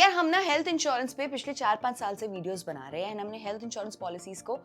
यार हम ना हेल्थ इंश्योरेंस पे पिछले 4-5 साल से वीडियोस बना रहे हैं एंड हमने हेल्थ इंश्योरेंस पॉलिसीज को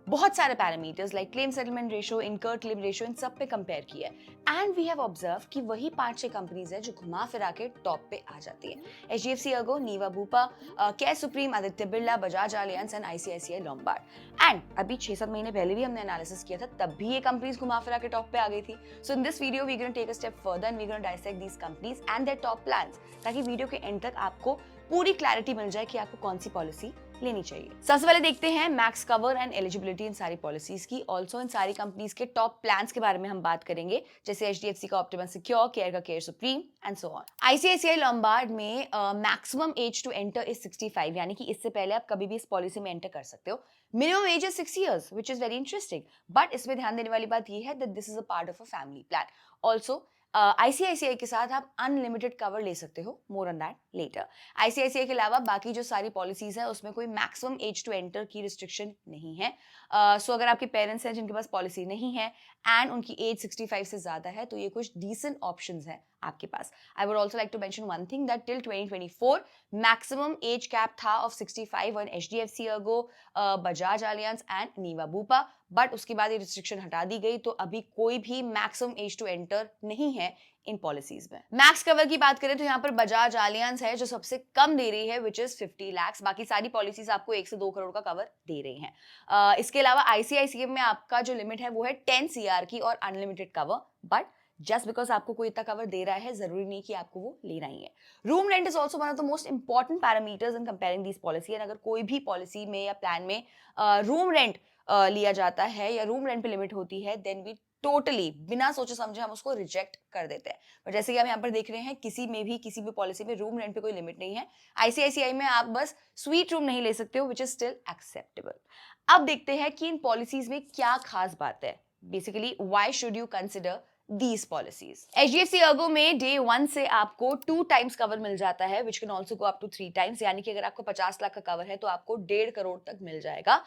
बहुत सारे parameters like claim settlement ratio, incurred claim ratio in सब पे कंपेयर किया है एंड वी हैव ऑब्जर्व कि वही 5-6 कंपनीज है जो घुमा फिरा के टॉप पे आ जाती है। HDFC Ergo, Niva Bupa, Care Supreme, Aditya Birla, Bajaj Allianz and ICICI Lombard. And अभी 6-7 महीने पहले भी हमने एनालिसिस किया था, तब भी ये कंपनीज घुमा फिरा के टॉप पे आ गई थी। So in this video we gonna take a step further and we gonna dissect these companies and their top plans, ताकि वीडियो के एंड तक आपको पूरी क्लैरिटी मिल जाए कि आपको कौन सी पॉलिसी लेनी चाहिए। सबसे पहले देखते हैं मैक्स कवर एंड एलिजिबिलिटी इन सारी पॉलिसीज की। ऑल्सो इन सारी कंपनीज के टॉप प्लान्स के बारे में हम बात करेंगे, जैसे एचडीएफसी का ऑप्टिमम सिक्योर, केयर का Care Supreme and so on. ICICI Lombard में maximum age to enter is 65, यानी कि इससे पहले आप कभी भी इस पॉलिसी में एंटर कर सकते हो। Minimum age is 6 years, which is very interesting, but इसमें ध्यान देने वाली बात यह है that this is a part of a family plan. Also ICICI के साथ आप अनलिमिटेड कवर ले सकते हो, मोर ऑन दैट लेटर। आईसीआईसीआई के अलावा बाकी जो सारी पॉलिसीज है उसमें कोई मैक्सिमम एज टू एंटर की रिस्ट्रिक्शन नहीं है। सो अगर आपके पेरेंट्स हैं जिनके पास पॉलिसी नहीं है एंड उनकी एज 65 से ज्यादा है, तो ये कुछ डिसेंट ऑप्शंस है आपके पास। I would also like to mention one thing that till 2024 maximum age cap था of 65 on HDFC Ergo, Bajaj Allianz and Niva Bupa, but उसके बाद ये रिस्ट्रिक्शन हटा दी गई, तो अभी कोई भी मैक्सिमम एज टू एंटर नहीं है इन पॉलिसीज में। मैक्स कवर की बात करें तो यहाँ पर बजाज एलियांज है जो सबसे कम दे रही है, विच इज 50 lakhs। बाकी सारी पॉलिसीज आपको 1 से 2 करोड़ का कवर दे रही हैं। इसके अलावा आईसीआईसीआई में आपका जो लिमिट है वो है 10 CR की और unlimited cover, but just because आपको कोई इतना कवर दे रहा है जरूरी नहीं कि आपको वो लेना ही है। Room rent is also one of the most important parameters in comparing this policy. And अगर कोई भी पॉलिसी में या प्लान में रूम रेंट लिया जाता है या रूम रेंट पे लिमिट होती है, देन वी टोटली बिना सोचे समझे हम उसको रिजेक्ट कर देते हैं। और जैसे कि हम यहाँ पर देख रहे हैं, किसी भी पॉलिसी में रूम रेंट पे कोई लिमिट नहीं है। आईसीआईसीआई में आप बस स्वीट रूम नहीं ले सकते हो, विच इज स्टिल एक्सेप्टेबल। अब देखते हैं कि इन पॉलिसीज में क्या खास बात है। Basically why should you consider these policies? HDFC Ergo में day 1 से आपको 2 times कवर मिल जाता है, which can also go up to 3 times, यानी कि अगर आपको 50 लाख का कवर है तो आपको 1.5 करोड़ तक मिल जाएगा।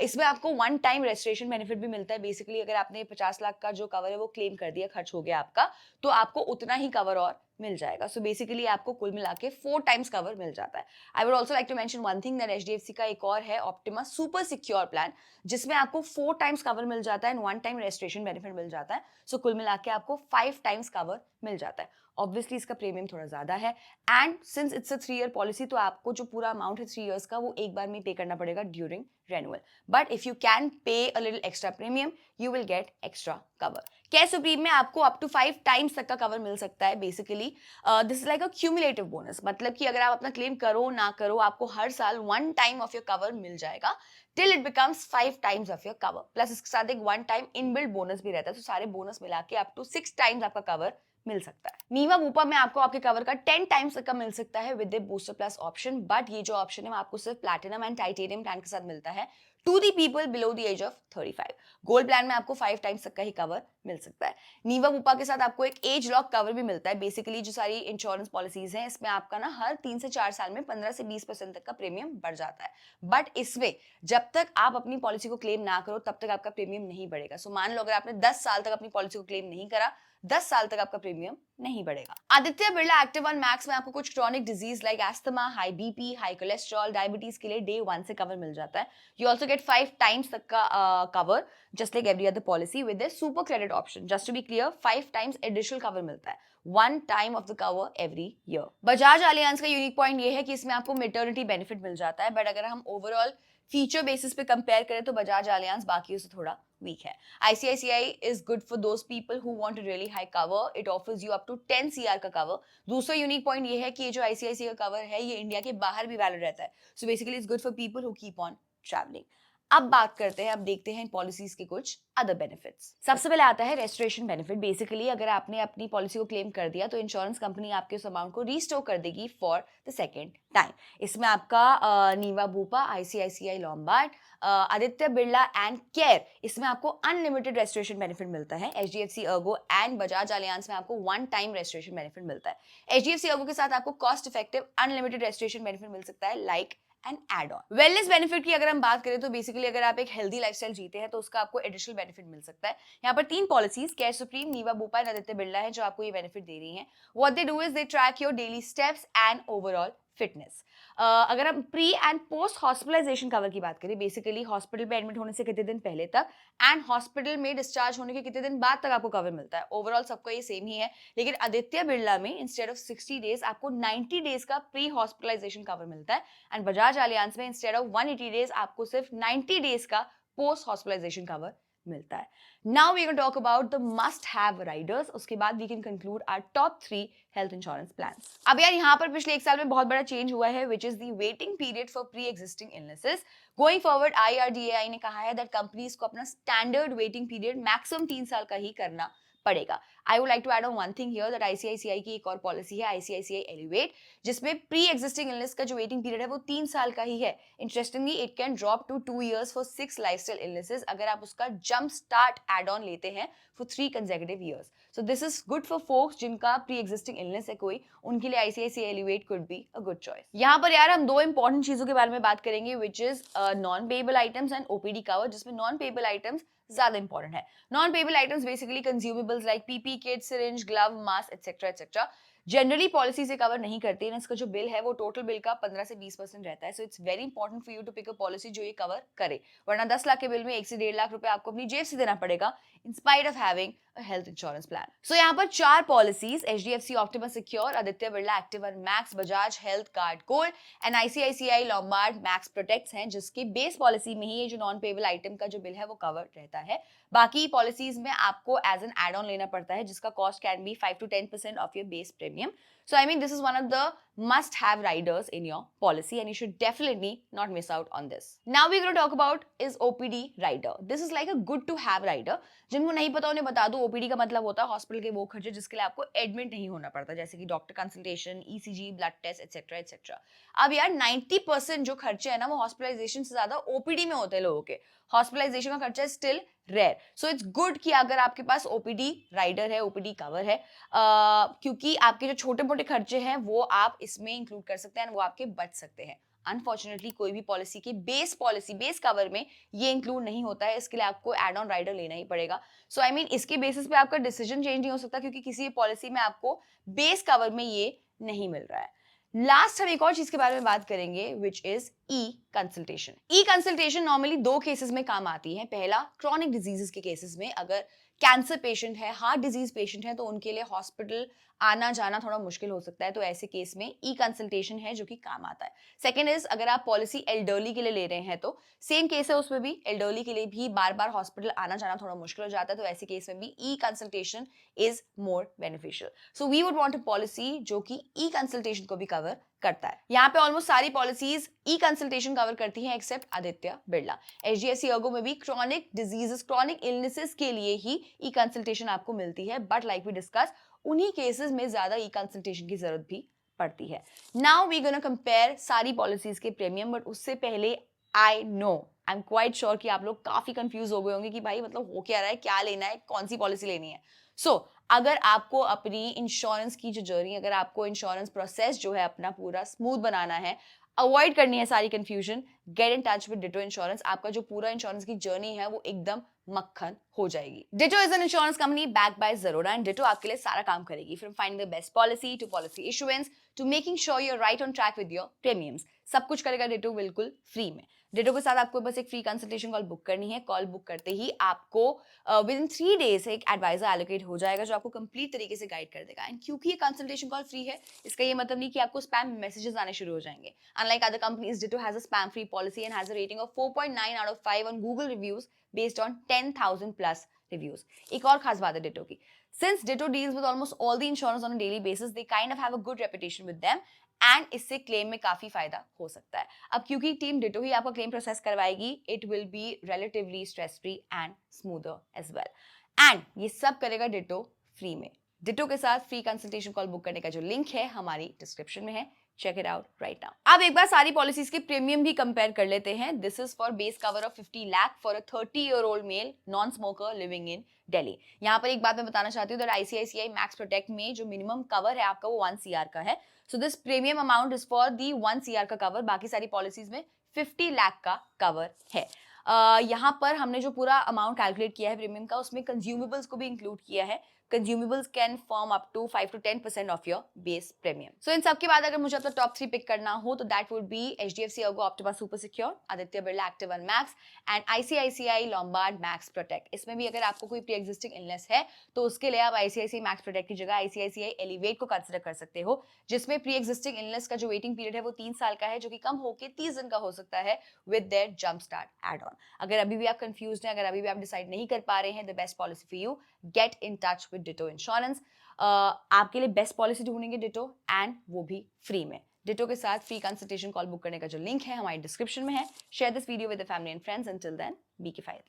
इसमें आपको 1 टाइम रेजिस्ट्रेशन बेनिफिट भी मिलता है। बेसिकली अगर आपने 50 लाख का जो कवर है वो क्लेम कर दिया, खर्च हो गया आपका, तो आपको उतना ही कवर और मिल जाएगा। सो बेसिकली आपको कुल मिला के 4 टाइम्स कवर मिल जाता है। I would also like to mention one thing that HDFC का एक और है ऑप्टिमा सुपर सिक्योर प्लान, जिसमें आपको 4 टाइम्स कवर मिल जाता है एंड 1 टाइम रेजिस्ट्रेशन बेनिफिट मिल जाता है। सो कुल मिला के आपको 5 टाइम्स कवर मिल जाता है। ऑब्वियसली इसका प्रीमियम थोड़ा ज्यादा है and since it's a 3 year policy, तो आपको जो पूरा अमाउंट है 3 years का वो एक बार में पे करना पड़ेगा during renewal. But if you can pay a little extra premium, you will get extra cover. Care supreme में आपको अप टू 5 टाइम्स तक का कवर मिल सकता है। Basically this is like a cumulative bonus, मतलब कि अगर आप अपना क्लेम करो ना करो, आपको हर साल 1 टाइम ऑफ योर कवर मिल जाएगा till it becomes 5 times of your cover. Plus इसके साथ एक 1 टाइम इनबिल्ट बोनस भी रहता है, तो सारे बोनस मिला के अप टू 6 टाइम्स आपका कवर मिल सकता है। नीवा बूपा में आपको आपके कवर का 10 टाइम्स तक का मिल सकता है with the booster plus option, but ये जो ऑप्शन है वो आपको सिर्फ प्लैटिनम एंड टाइटेनियम प्लान के साथ मिलता है to the people below the age of 35। Gold plan में आपको 5 टाइम्स तक का ही कवर मिल सकता है। नीवा बूपा के साथ आपको एक एज लॉक कवर भी मिलता है। बेसिकली जो सारी इंश्योरेंस पॉलिसीज हैं इसमें आपका ना हर 3 से 4 साल में 15 से 20% तक का प्रीमियम बढ़ जाता है, बट इसमें जब तक आप अपनी पॉलिसी को क्लेम ना करो तब तक आपका प्रीमियम नहीं बढ़ेगा। सो मान लो अगर आपने 10 साल तक अपनी पॉलिसी को क्लेम नहीं करा, 10 साल तक आपका प्रीमियम नहीं बढ़ेगा। Aditya Birla active one max में आपको कुछ chronic disease like asthma, high BP, high cholesterol, diabetes के लिए डे 1 से कवर मिल जाता है। यू ऑल्सो गेट 5 टाइम्स तक का cover just like every other policy with the super credit option. Just to be clear, 5 times additional cover मिलता है, 1 time of the cover every year. Bajaj Allianz का unique point ये है कि इसमें आपको मेटर्निटी बेनिफिट मिल जाता है, बट अगर हम ओवरऑल फीचर बेसिस पे कंपेयर करें तो बजाज एलियांज बाकियों से थोड़ा वीक है। ICICI is good for those people who want a really high cover. It offers you up to 10 CR का कवर। दूसरा यूनिक पॉइंट ये है कि ये जो ICICI का कवर है ये इंडिया के बाहर भी वैलिड रहता है। So basically it's good for people who keep on travelling. अब बात करते हैं, अब देखते हैं इन पॉलिसीज के कुछ अदर बेनिफिट्स। सबसे पहले आता है रेस्टोरेशन बेनिफिट। बेसिकली अगर आपने अपनी पॉलिसी को क्लेम कर दिया तो इंश्योरेंस कंपनी आपके उस अमाउंट को रीस्टोर कर देगी फॉर द सेकेंड टाइम। इसमें आपका Niva Bupa, ICICI Lombard, Aditya Birla and Care, इसमें आपको अनलिमिटेड रेस्टोरेशन बेनिफिट मिलता है। HDFC Ergo and Bajaj Allianz में आपको 1 टाइम रेस्टोरेशन बेनिफिट मिलता है। एचडीएफसी अर्गो के साथ आपको cost effective unlimited restoration benefit मिल सकता है like and add on. Wellness benefit की अगर हम बात करें तो बेसिकली अगर आप एक हेल्दी लाइफस्टाइल जीते हैं तो उसका आपको एडिशनल बेनिफिट मिल सकता है। यहाँ पर 3 policies Care Supreme, Niva Bupa and Aditya Birla है जो आपको ये बेनिफिट दे रही हैं। What they do is they track your daily steps and overall fitness. अगर हम pre and post hospitalisation cover की बात करें, बेसिकली हॉस्पिटल पे एडमिट होने से कितने दिन पहले तक एंड हॉस्पिटल में डिस्चार्ज होने के कितने दिन बाद तक आपको कवर मिलता है। ओवरऑल सबका ये सेम ही है, लेकिन आदित्य बिरला में इंस्टेड ऑफ 60 डेज आपको 90 डेज का प्री हॉस्पिटलाइजेशन कवर मिलता है एंड बजाज अलियांस में इंस्टेड ऑफ 180 डेज आपको सिर्फ 90 डेज का पोस्ट हॉस्पिटलाइजेशन कवर मिलता है। Now we can talk about the must have riders, उसके बाद we can conclude our top 3 health insurance plan. अब यार यहाँ पर पिछले 1 साल में बहुत बड़ा चेंज हुआ है, which is the waiting period for pre existing illnesses. Going forward IRDAI ने कहा है दैट कंपनीज को अपना स्टैंडर्ड वेटिंग पीरियड मैक्सिमम 3 साल का ही करना पड़ेगा। I would like to add on one thing here that ICICI की एक और पॉलिसी है ICICI एलिवेट, जिसमें प्री एग्जिस्टिंग इलनेस का जो वेटिंग पीरियड है वो 3 साल का ही है। Interestingly it can drop to 2 years for 6 lifestyle illnesses अगर आप उसका जंप स्टार्ट एड ऑन लेते हैं for 3 consecutive years. So this is good for folks जिनका प्री एग्जिस्टिंग इलनेस है कोई, उनके लिए ICICI elevate could be a good choice. यहाँ पर यार हम 2 इंपॉर्टेंट चीजों के बारे में बात करेंगे, which is non payable items and OPD cover, जिसमें नॉन पेएबल आइटम्स ज्यादा इंपॉर्टेंट है। Non payable items basically consumables like PP kit, syringe, glove, mask etcetera etcetera generally policy से कवर नहीं करती है। इसका जो बिल है वो टोटल बिल का 15 से 20% रहता है। So it's very important for you to pick a policy जो ये कवर करे, वरना 10 लाख के बिल में 1 से 1.5 लाख रुपए आपको अपनी जेब से देना पड़ेगा in spite of having a health insurance plan. So यहाँ पर 4 policies HDFC optimus secure, Aditya Birla active one max, Bajaj health card gold and ICICI Lombard max protects हैं, जिसके बेस पॉलिसी में ही ये जो नॉन पेएबल आइटम का जो बिल है वो कवर रहता है। बाकी पॉलिसीज में आपको एज एन एड ऑन लेना पड़ता है, जिसका cost can be 5 to 10% of your base premium. So I mean, this is one of the must-have riders in your policy, and you should definitely not miss out on this. Now we're going to talk about is OPD rider. This is like a good-to-have rider. जिनको नहीं पता उन्हें बता दो, OPD का मतलब होता है हॉस्पिटल के वो खर्चे जिसके लिए आपको एडमिट नहीं होना पड़ता, जैसे कि doctor consultation, ECG, blood test etcetera etcetera. अब यार 90% जो खर्चे है ना वो हॉस्पिटलाइजेशन से ज्यादा OPD में होते हैं लोगों के। हॉस्पिटलाइजेशन का खर्चा still rare, so it's good कि अगर आपके पास OPD राइडर है, OPD कवर है, क्योंकि आपके जो छोटे मोटे खर्चे हैं वो आप इसमें इंक्लूड कर सकते हैं, वो आपके बच सकते हैं। अनफॉर्चुनेटली कोई भी पॉलिसी की बेस कवर में ये इंक्लूड नहीं होता है, इसके लिए आपको एड ऑन राइडर लेना ही पड़ेगा। सो आई मीन इसके बेसिस पे आपका डिसीजन चेंज नहीं हो सकता, क्योंकि किसी पॉलिसी में आपको बेस कवर में ये नहीं मिल रहा है। लास्ट हम एक और चीज के बारे में बात करेंगे, which is consultation. Consultation normally 2 cases में काम आती है। पहला, क्रॉनिक डिजीजेस के केसेस में, अगर कैंसर पेशेंट है, हार्ट डिजीज पेशेंट है, तो उनके लिए हॉस्पिटल आना जाना थोड़ा मुश्किल हो सकता है, तो ऐसे केस में कंसल्टेशन है जो कि काम आता है। सेकंड इज, अगर आप पॉलिसी एल्डरली के लिए ले रहे हैं तो सेम केस है, उसमें भी एल्डरली के लिए भी बार बार हॉस्पिटल आना जाना थोड़ा मुश्किल हो जाता है, तो ऐसे केस में भी consultation is more beneficial. So we would want a policy जो कि कंसल्टेशन को भी कवर करता है। यहाँ पे ऑलमोस्ट सारी पॉलिसीज कंसल्टेशन कवर करती हैं except Aditya Birla. HDFC ERGO में भी क्रॉनिक डिजीजेस, क्रॉनिक इलनेसेस के लिए ही कंसल्टेशन आपको मिलती है, बट लाइक वी डिस्कस उन्हीं केसेस में ज्यादा कंसल्टेशन की जरूरत भी पड़ती है। नाउ वी गोना कंपेयर सारी पॉलिसीज के प्रीमियम, बट उससे पहले आई एम क्वाइट श्योर कि आप लोग काफी कंफ्यूज हो गए होंगे कि भाई मतलब हो क्या रहा है, क्या लेना है, कौन सी पॉलिसी लेनी है। अगर आपको अपनी इंश्योरेंस की जो जर्नी, अगर आपको इंश्योरेंस प्रोसेस जो है अपना पूरा स्मूथ बनाना है, अवॉइड करनी है सारी confusion, get in touch with ditto insurance. आपका जो पूरा इंश्योरेंस की जर्नी है वो एकदम मक्खन हो जाएगी। Ditto is an insurance company backed by Zerodha, and Ditto आपके लिए सारा काम करेगी, from finding the best policy to policy issuance to making sure you are right on track with your premiums. सब कुछ करेगा डिटो बिल्कुल फ्री में। डिटो के साथ आपको बस एक फ्री कंसल्टेशन कॉल बुक करनी है। कॉल बुक करते ही आपको विद इन 3 days एक एडवाइजर एलोकेट हो जाएगा जो आपको कंप्लीट तरीके से गाइड कर देगा। एंड क्योंकि ये कंसल्टेशन कॉल फ्री है, इसका ये मतलब नहीं कि आपको स्पैम मैसेजेस आने शुरू हो जाएंगे। Unlike other companies, ditto has a spam free policy and has a rating of 4.9 out of 5 on Google reviews based on 10,000 plus reviews. एक और खास बात है डिटो की, since ditto deals with almost all the insurance on a daily basis, they kind of have a good reputation with them, and इससे claim में काफी फायदा हो सकता है। अब क्योंकि टीम डिटो ही आपका क्लेम प्रोसेस करवाएगी, it will be relatively stress free and smoother as well, and ये सब करेगा डिटो फ्री में। डिटो के साथ फ्री कंसल्टेशन कॉल बुक करने का जो लिंक है हमारी डिस्क्रिप्शन में है, check it out right now. अब एक बार सारी पॉलिसीज के प्रीमियम भी कंपेयर कर लेते हैं। This is for base cover of 50 lakh for a 30-year-old male non smoker living in Delhi. यहाँ पर एक बात मैं बताना चाहती हूँ, ICICI मैक्स प्रोटेक्ट में जो मिनिमम कवर है आपका वो 1 CR का है। So this premium amount is for the 1 CR का कवर। बाकी सारी पॉलिसीज में 50 लाख का कवर है। यहाँ पर हमने जो पूरा अमाउंट कैलकुलेट किया है प्रीमियम का, उसमें कंज्यूमेबल्स को भी इंक्लूड किया है। consumables can form up to 5 to 10% of your base premium. So इन सब के बाद अगर मुझे अपना top 3 pick करना हो तो that would be HDFC ERGO Optima Super Secure, Aditya Birla Active One Max and ICICI Lombard Max Protect. इसमें भी अगर आपको कोई pre-existing illness है तो उसके लिए आप ICICI Max Protect की जगह ICICI Elevate को consider कर सकते हो, जिसमें pre-existing illness का जो waiting period है वो 3 साल का है, जो कि कम होके 30 दिन का हो सकता है with their Jumpstart add-on. अगर अभी भी आप confused हैं, अगर अभी भी आप decide नहीं कर पा रहे हैं, the best policy for you, get in touch with Ditto Insurance. आपके लिए बेस्ट पॉलिसी ढूंढेंगे डिटो, एंड वो भी फ्री में. डिटो के साथ फ्री कंसल्टेशन कॉल बुक करने का जो लिंक है हमारी डिस्क्रिप्शन में है. Share this video with the family and friends. Until then, be किफायती.